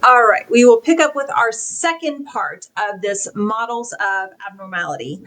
All right, we will pick up with our second part of this Models of Abnormality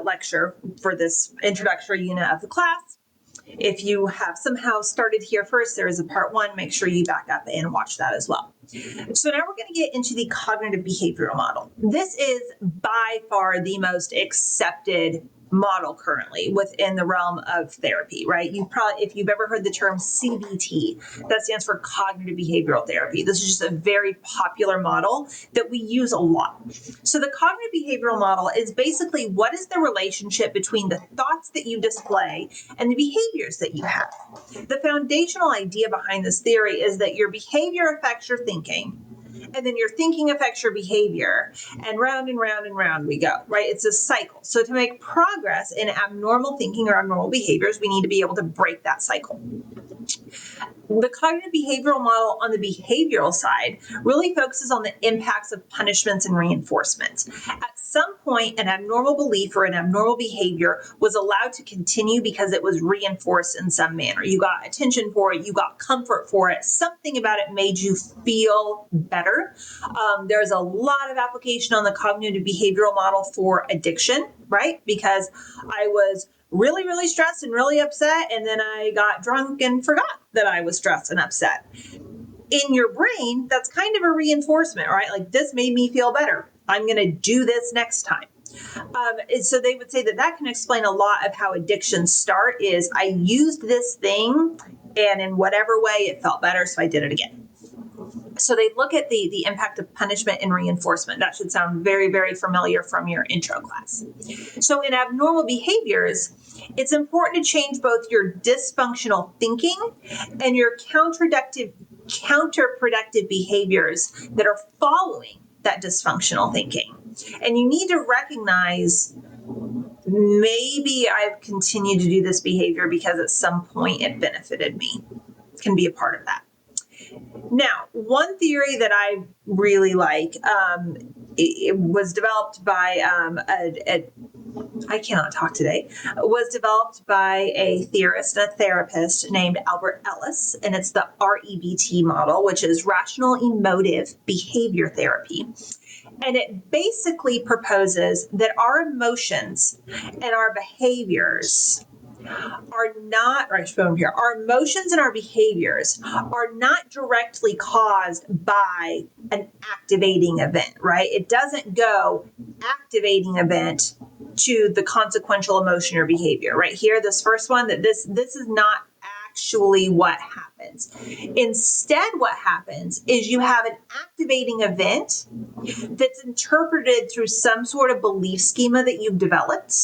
lecture for this introductory unit of the class. If you have somehow started here first, there is a part one. Make sure you back up and watch that as well. So now we're going to get into the cognitive behavioral model. This is by far the most accepted model currently within the realm of therapy, right? If you've ever heard the term CBT, that stands for cognitive behavioral therapy. This is just a very popular model that we use a lot. So the cognitive behavioral model is basically what is the relationship between the thoughts that you display and the behaviors that you have. The foundational idea behind this theory is that your behavior affects your thinking, and then your thinking affects your behavior, and round and round and round we go, right? It's a cycle. So to make progress in abnormal thinking or abnormal behaviors, we need to be able to break that cycle. The cognitive behavioral model on the behavioral side really focuses on the impacts of punishments and reinforcement. At some point, an abnormal belief or an abnormal behavior was allowed to continue because it was reinforced in some manner. You got attention for it, you got comfort for it, something about it made you feel better. There's a lot of application on the cognitive behavioral model for addiction, right? Because I was really, really stressed and really upset, and then I got drunk and forgot that I was stressed and upset. In your brain, that's kind of a reinforcement, right? Like, this made me feel better. I'm going to do this next time. So they would say that can explain a lot of how addictions start is I used this thing, and in whatever way it felt better, so I did it again. So they look at the impact of punishment and reinforcement. That should sound very, very familiar from your intro class. So in abnormal behaviors, it's important to change both your dysfunctional thinking and your counterproductive behaviors that are following that dysfunctional thinking. And you need to recognize, maybe I've continued to do this behavior because at some point it benefited me. It can be a part of that. Now, one theory that I really like, it was developed by I cannot talk today, was developed by a theorist and a therapist named Albert Ellis, and it's the REBT model, which is Rational Emotive Behavior Therapy. And it basically proposes that our emotions and our behaviors are not, or I should put them here, our emotions and our behaviors are not directly caused by an activating event, right? It doesn't go activating event to the consequential emotion or behavior, right? Here, this first one, that this is not actually what happens. Instead, what happens is you have an activating event that's interpreted through some sort of belief schema that you've developed,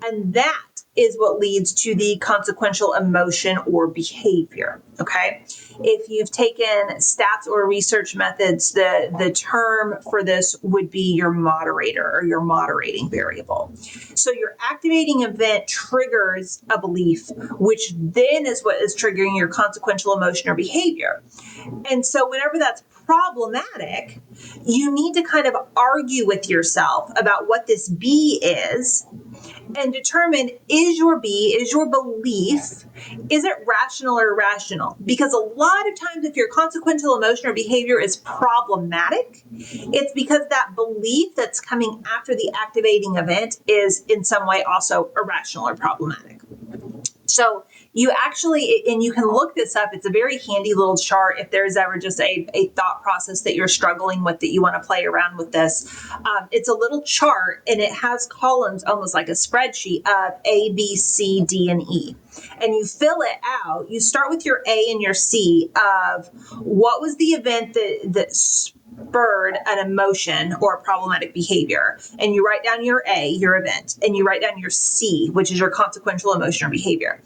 and that is what leads to the consequential emotion or behavior, okay? If you've taken stats or research methods, the term for this would be your moderator or your moderating variable. So your activating event triggers a belief, which then is what is triggering your consequential emotion or behavior. And so whenever that's problematic, you need to kind of argue with yourself about what this B is and determine, is your belief, is it rational or irrational? Because a lot of times if your consequential emotion or behavior is problematic, it's because that belief that's coming after the activating event is in some way also irrational or problematic. So you actually, and you can look this up, it's a very handy little chart if there's ever just a thought process that you're struggling with that you want to play around with this. It's a little chart and it has columns almost like a spreadsheet of A, B, C, D, and E. And you fill it out. You start with your A and your C of what was the event that spurred an emotion or a problematic behavior. And you write down your A, your event, and you write down your C, which is your consequential emotion or behavior.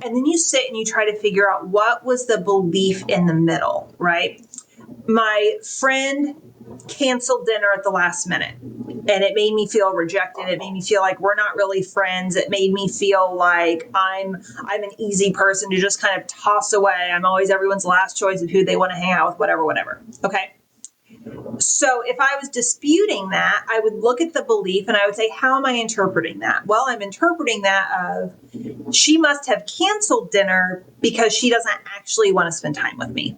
And then you sit and you try to figure out what was the belief in the middle, right? My friend canceled dinner at the last minute and it made me feel rejected. It made me feel like we're not really friends. It made me feel like I'm an easy person to just kind of toss away. I'm always everyone's last choice of who they want to hang out with, whatever. Okay. So if I was disputing that, I would look at the belief and I would say, how am I interpreting that? Well, I'm interpreting that of she must have canceled dinner because she doesn't actually want to spend time with me.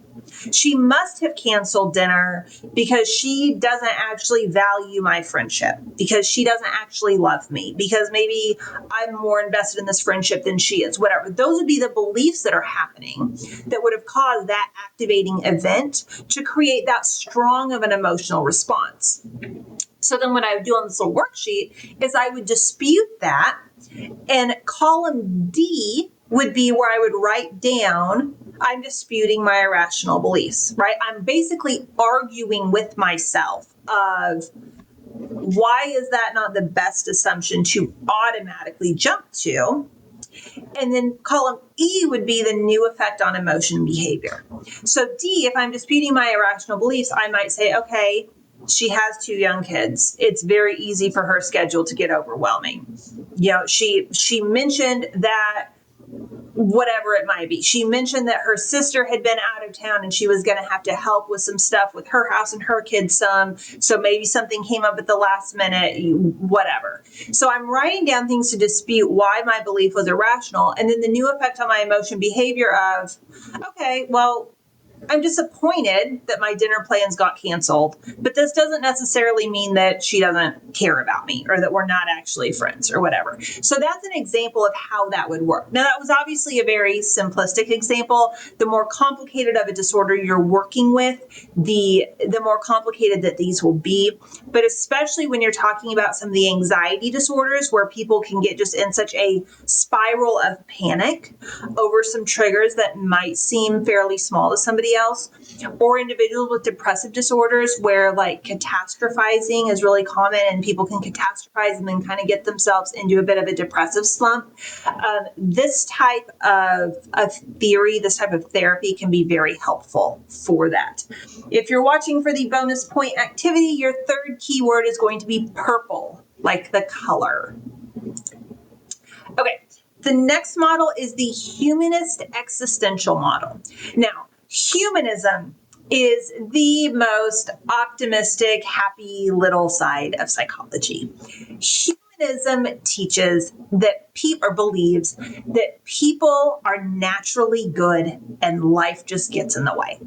She must have canceled dinner because she doesn't actually value my friendship, because she doesn't actually love me, because maybe I'm more invested in this friendship than she is, whatever. Those would be the beliefs that are happening that would have caused that activating event to create that strong of an emotional response. So then what I would do on this little worksheet is I would dispute that, and column D would be where I would write down, I'm disputing my irrational beliefs, right? I'm basically arguing with myself of why is that not the best assumption to automatically jump to? And then column E would be the new effect on emotion and behavior. So D, if I'm disputing my irrational beliefs, I might say, okay, she has 2 young kids. It's very easy for her schedule to get overwhelming. She mentioned that whatever it might be. She mentioned that her sister had been out of town and she was going to have to help with some stuff with her house and her kids some. So maybe something came up at the last minute, whatever. So I'm writing down things to dispute why my belief was irrational. And then the new effect on my emotion behavior of, okay, well, I'm disappointed that my dinner plans got canceled, but this doesn't necessarily mean that she doesn't care about me or that we're not actually friends or whatever. So that's an example of how that would work. Now, that was obviously a very simplistic example. The more complicated of a disorder you're working with, the more complicated that these will be. But especially when you're talking about some of the anxiety disorders where people can get just in such a spiral of panic over some triggers that might seem fairly small to somebody else, or individuals with depressive disorders where like catastrophizing is really common and people can catastrophize and then kind of get themselves into a bit of a depressive slump. This type of theory, this type of therapy can be very helpful for that. If you're watching for the bonus point activity, your third keyword is going to be purple, like the color. Okay. The next model is the humanist existential model. Now, humanism is the most optimistic, happy little side of psychology. Humanism teaches that believes that people are naturally good and life just gets in the way.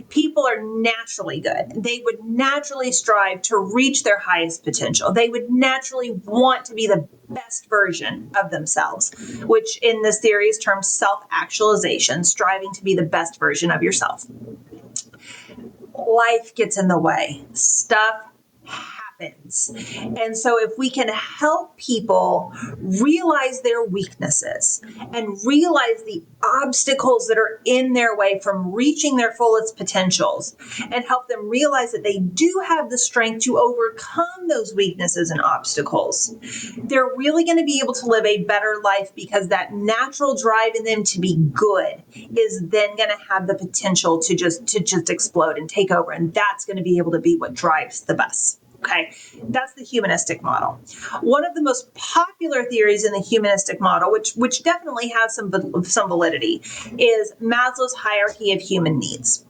People are naturally good. They would naturally strive to reach their highest potential. They would naturally want to be the best version of themselves, which in this theory is termed self-actualization, striving to be the best version of yourself. Life gets in the way. Stuff happens. And so if we can help people realize their weaknesses and realize the obstacles that are in their way from reaching their fullest potentials, and help them realize that they do have the strength to overcome those weaknesses and obstacles, they're really going to be able to live a better life, because that natural drive in them to be good is then going to have the potential to just explode and take over. And that's going to be able to be what drives the bus. Okay, that's the humanistic model. One of the most popular theories in the humanistic model, which definitely has some validity, is Maslow's hierarchy of human needs.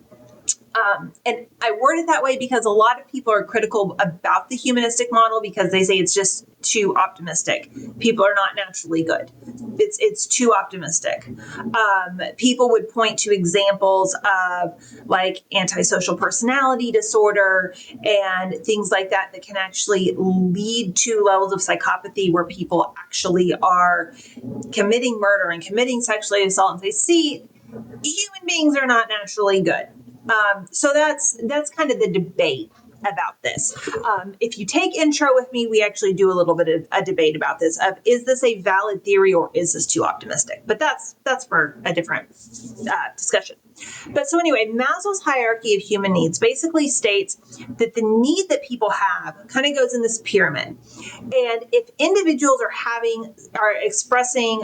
And I word it that way because a lot of people are critical about the humanistic model because they say it's just too optimistic. People are not naturally good. It's too optimistic. People would point to examples of like antisocial personality disorder and things like that that can actually lead to levels of psychopathy where people actually are committing murder and committing sexual assault, and they see human beings are not naturally good. So that's kind of the debate about this. If you take intro with me, we actually do a little bit of a debate about this of, is this a valid theory or is this too optimistic? But that's for a different discussion. But so anyway, Maslow's hierarchy of human needs basically states that the need that people have kind of goes in this pyramid. And if individuals are expressing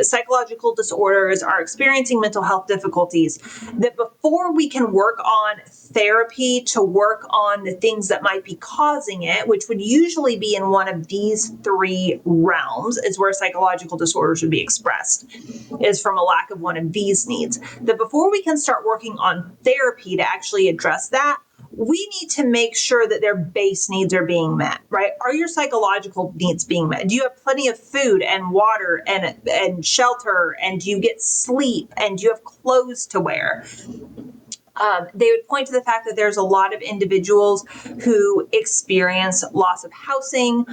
psychological disorders, are experiencing mental health difficulties, that before we can work on therapy to work on the things that might be causing it, which would usually be in one of these 3 realms, is where psychological disorders would be expressed, is from a lack of one of these needs. That before we can start working on therapy to actually address that, we need to make sure that their base needs are being met, right? Are your psychological needs being met? Do you have plenty of food and water and shelter? And do you get sleep? And do you have clothes to wear? They would point to the fact that there's a lot of individuals who experience loss of housing,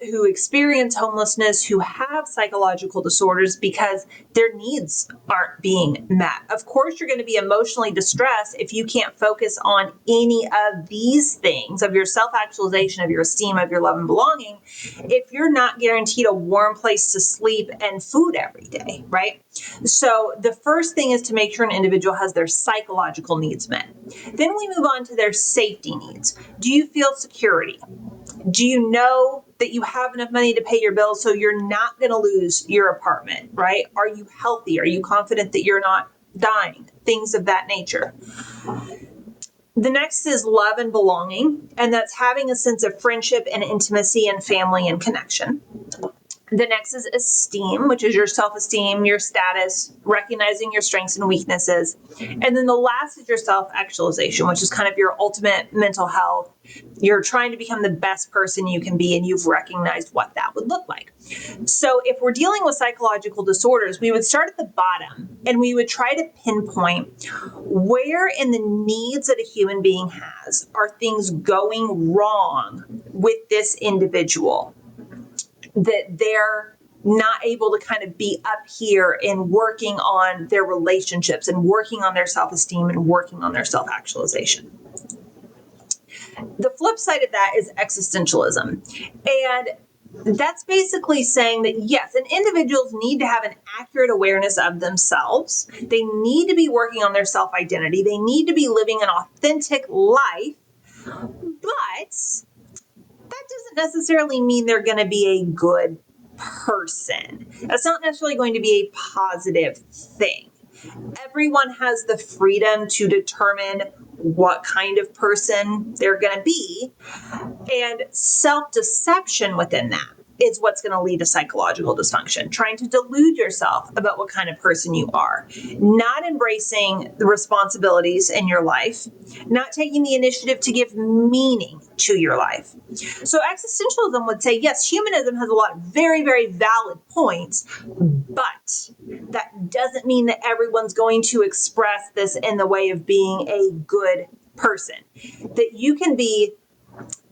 who experience homelessness, who have psychological disorders because their needs aren't being met. Of course, you're going to be emotionally distressed if you can't focus on any of these things of your self-actualization, of your esteem, of your love and belonging, if you're not guaranteed a warm place to sleep and food every day, right? So the first thing is to make sure an individual has their psychological needs met. Then we move on to their safety needs. Do you feel security? Do you know that you have enough money to pay your bills so you're not going to lose your apartment, right? Are you healthy? Are you confident that you're not dying? Things of that nature. The next is love and belonging, and that's having a sense of friendship and intimacy and family and connection. The next is esteem, which is your self-esteem, your status, recognizing your strengths and weaknesses. And then the last is your self-actualization, which is kind of your ultimate mental health. You're trying to become the best person you can be, and you've recognized what that would look like. So if we're dealing with psychological disorders, we would start at the bottom, and we would try to pinpoint where in the needs that a human being has are things going wrong with this individual, that they're not able to kind of be up here and working on their relationships and working on their self-esteem and working on their self-actualization. The flip side of that is existentialism. And that's basically saying that, yes, and individuals need to have an accurate awareness of themselves. They need to be working on their self-identity. They need to be living an authentic life, but that doesn't necessarily mean they're going to be a good person. That's not necessarily going to be a positive thing. Everyone has the freedom to determine what kind of person they're going to be, and self-deception within that is what's going to lead to psychological dysfunction. Trying to delude yourself about what kind of person you are, not embracing the responsibilities in your life, not taking the initiative to give meaning to your life. So existentialism would say, yes, humanism has a lot of very, very valid points, but that doesn't mean that everyone's going to express this in the way of being a good person. That you can be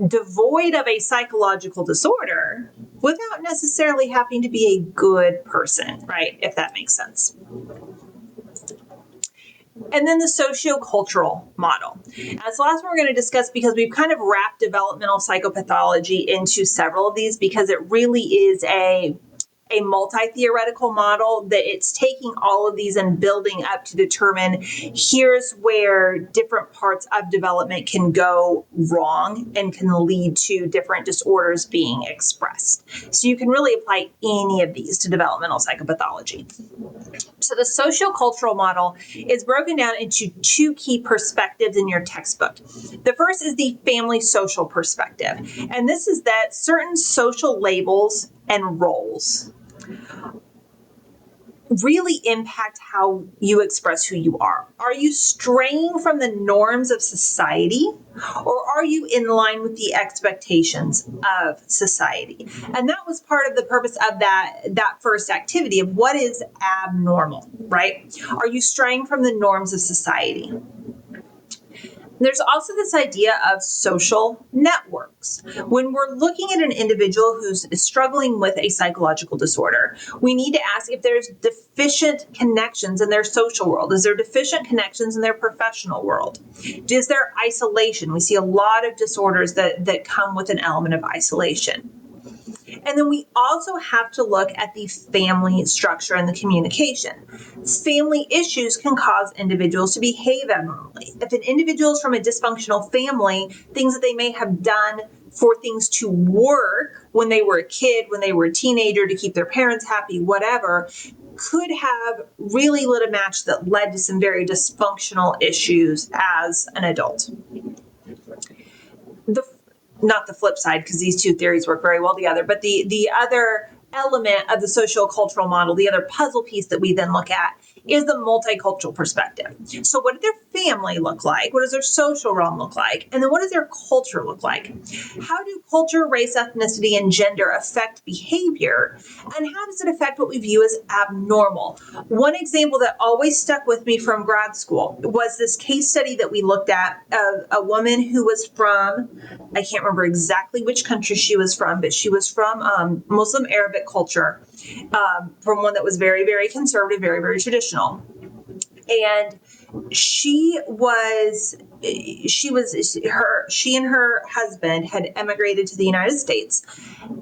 devoid of a psychological disorder without necessarily having to be a good person, right? If that makes sense. And then the sociocultural model. That's the last one we're going to discuss because we've kind of wrapped developmental psychopathology into several of these because it really is a multi-theoretical model that it's taking all of these and building up to determine here's where different parts of development can go wrong and can lead to different disorders being expressed. So you can really apply any of these to developmental psychopathology. So the sociocultural model is broken down into two key perspectives in your textbook. The first is the family social perspective, and this is that certain social labels and roles really impact how you express who you are. Are you straying from the norms of society, or are you in line with the expectations of society? And that was part of the purpose of that first activity of what is abnormal, right? Are you straying from the norms of society? There's also this idea of social networks. When we're looking at an individual who's struggling with a psychological disorder, we need to ask if there's deficient connections in their social world. Is there deficient connections in their professional world? Is there isolation? We see a lot of disorders that come with an element of isolation. And then we also have to look at the family structure and the communication. Family issues can cause individuals to behave abnormally. If an individual is from a dysfunctional family, things that they may have done for things to work when they were a kid, when they were a teenager, to keep their parents happy, whatever, could have really lit a match that led to some very dysfunctional issues as an adult. Not the flip side, because these two theories work very well together, but the other element of the sociocultural model, the other puzzle piece that we then look at is the multicultural perspective. So what does their family look like? What does their social realm look like? And then what does their culture look like? How do culture, race, ethnicity, and gender affect behavior? And how does it affect what we view as abnormal? One example that always stuck with me from grad school was this case study that we looked at of a woman who was from, I can't remember exactly which country she was from, but she was from Muslim Arabic culture, from one that was very, very conservative, very, very traditional. And she and her husband had emigrated to the United States,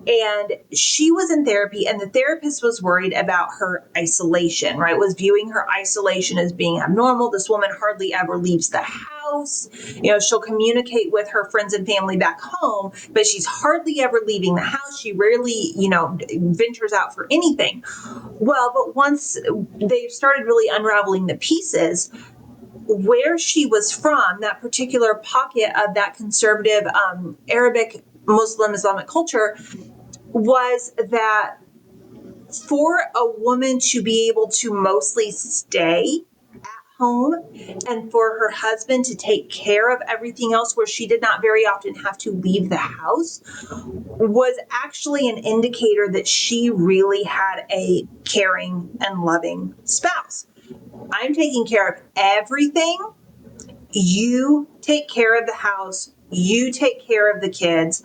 and she was in therapy, and the therapist was worried about her isolation, right? Was viewing her isolation as being abnormal. This woman hardly ever leaves the house. She'll communicate with her friends and family back home, but she's hardly ever leaving the house. She rarely, ventures out for anything. Well, but once they started really unraveling the pieces, where she was from, that particular pocket of that conservative Arabic Muslim Islamic culture, was that for a woman to be able to mostly stay at home and for her husband to take care of everything else, where she did not very often have to leave the house, was actually an indicator that she really had a caring and loving spouse. I'm taking care of everything. You take care of the house. You take care of the kids.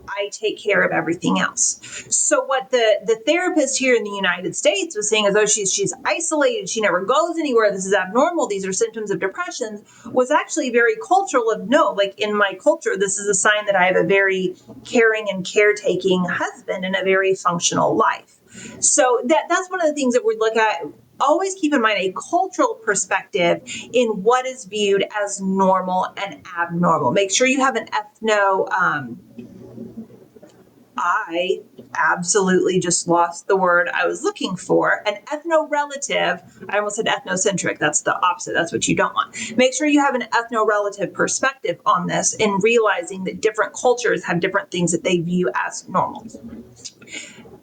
I take care of everything else. So what the therapist here in the United States was saying, as though she's isolated, she never goes anywhere, this is abnormal, these are symptoms of depression, was actually very cultural of, no, like in my culture, this is a sign that I have a very caring and caretaking husband and a very functional life. So that's one of the things that we look at. Always keep in mind a cultural perspective in what is viewed as normal and abnormal. Make sure you have an I absolutely just lost the word I was looking for. An ethno-relative, I almost said ethnocentric. That's the opposite. That's what you don't want. Make sure you have an ethno-relative perspective on this and realizing that different cultures have different things that they view as normal.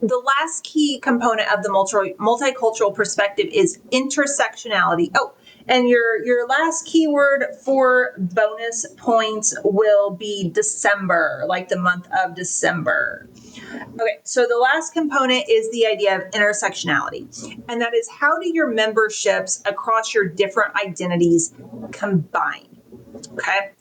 The last key component of the multicultural perspective is intersectionality. Oh, and your last keyword for bonus points will be December, like the month of December. Okay, so the last component is the idea of intersectionality, and that is, how do your memberships across your different identities combine? Okay.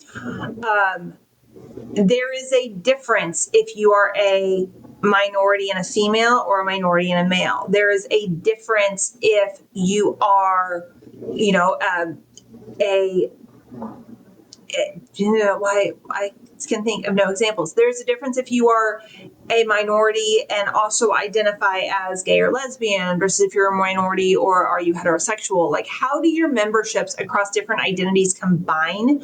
There is a difference if you are a minority and a female or a minority and a male. There is a difference if you are, I can think of no examples. There's a difference if you are a minority and also identify as gay or lesbian versus if you're a minority or are you heterosexual. Like, how do your memberships across different identities combine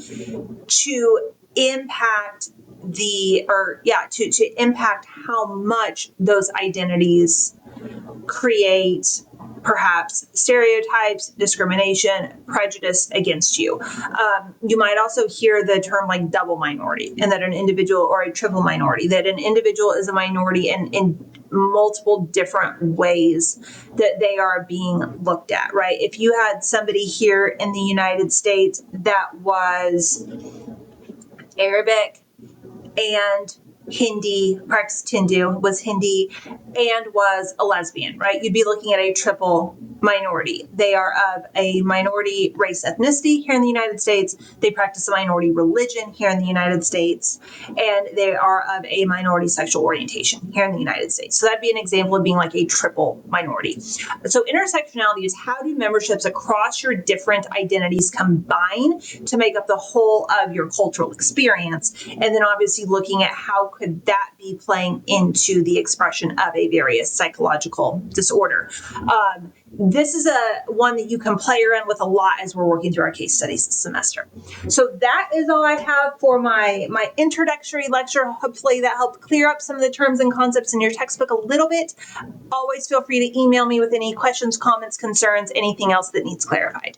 to impact to impact how much those identities create perhaps stereotypes, discrimination, prejudice against you. You might also hear the term like double minority, and that an individual, or a triple minority, that an individual is a minority in multiple different ways that they are being looked at, right? If you had somebody here in the United States that was Arabic and Hindi, practiced Hindu, was Hindi, and was a lesbian, right? You'd be looking at a triple minority. They are of a minority race ethnicity here in the United States. They practice a minority religion here in the United States, and they are of a minority sexual orientation here in the United States. So that'd be an example of being like a triple minority. So intersectionality is, how do memberships across your different identities combine to make up the whole of your cultural experience? And then obviously looking at how could that be playing into the expression of a various psychological disorder. This is one that you can play around with a lot as we're working through our case studies this semester. So that is all I have for my introductory lecture. Hopefully that helped clear up some of the terms and concepts in your textbook a little bit. Always feel free to email me with any questions, comments, concerns, anything else that needs clarified.